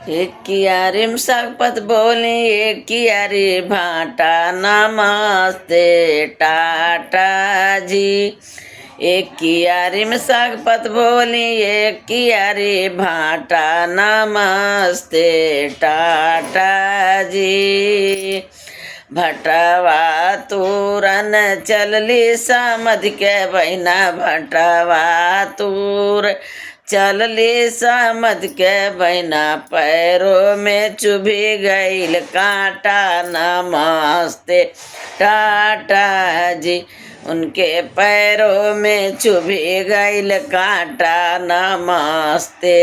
एक कियारी में सकपत बोली एक कियारी भाटा नमस्ते टाटा जी। एक कियारी में सकपत बोली एक कियारी भाटा नमस्ते टाटा जी। भटवा तूरन चलली समझ के बहिना भटवा तूर चलली समझ के बहिना पैरों में चुभी गईल कांटा नमस्ते टाटा जी। उनके पैरों में चुभी गईल कांटा नमस्ते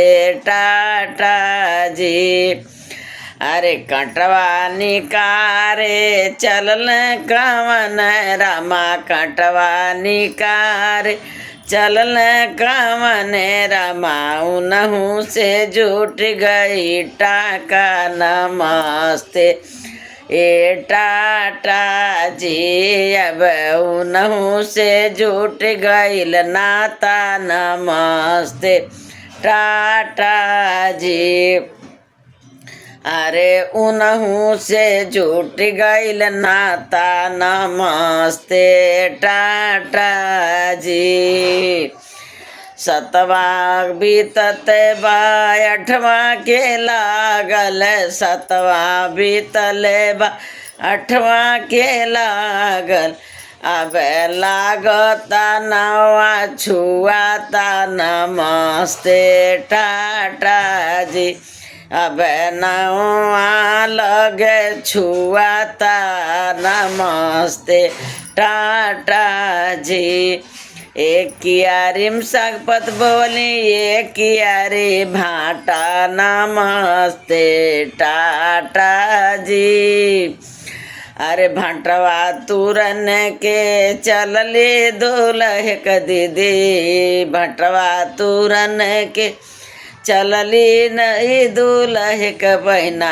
टाटा जी। अरे कटवा निकारे चलल कवन रामा कटवा निकारे चलल कवन रामा उनहु से जुट गई टाका नमस्ते ए टाटा जी। अब उनहु से जुट गईल नाता नमस्ते टाटा जी। अरे उनहु से जुट गईल नाता नमस्ते टाटा जी। सतवा बीतत बा अठवा के लागल सतवा बीतल बा अठवा के लागल अब लागता नवा छुआता नमस्ते टाटा जी। अब नवा लगे छुआता नमस्ते टाटा जी। एक कियारी में सकपत बोली एक कियारी भाटा नमस्ते टाटा जी। अरे भटवा तुरन के चलले दुल्हे क दीदी भटवा तुरन के चलली नहीं दूल्हे क बहिना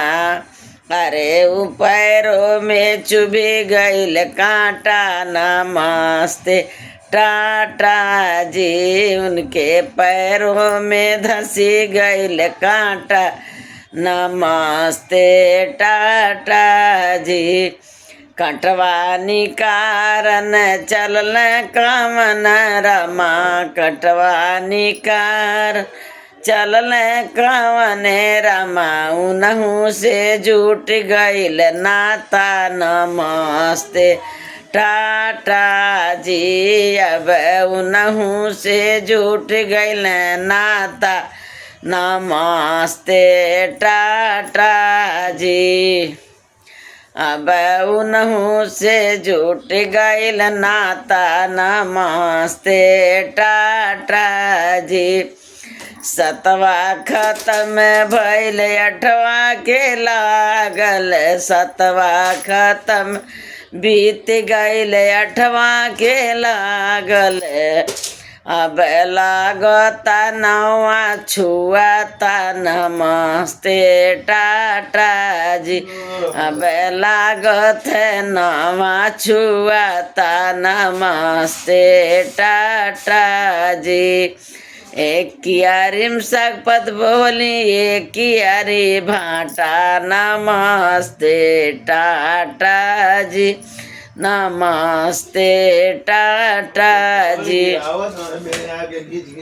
अरे उ पैरों में चुभी गईल कांटा नमस्ते टाटा जी। उनके पैरों में धसी गईल कांटा नमस्ते टाटा जी। कटवा निकारन चलल कवन रमा कटवा निकार चलल कवन रमा उनहु से जुट गईल नाता नमस्ते टाटा जी। अब उनहु से जुट गईल नाता नमस्ते टाटा जी। अब उनहु से जुट गईल नाता नमस्ते टाटा जी। सतवा खत्म भइल अठवा के लागल सतवा खत्म बीत गईल अठवा के लागल अब लागता नवा छुआता नमस्ते टाटा जी। अब लागत नवा छुआता नमस्ते टाटा जी। एक कियारी में सकपत बोली एक कियारी भाटा नमस्ते टाटा जी नमस्ते टाटा जी।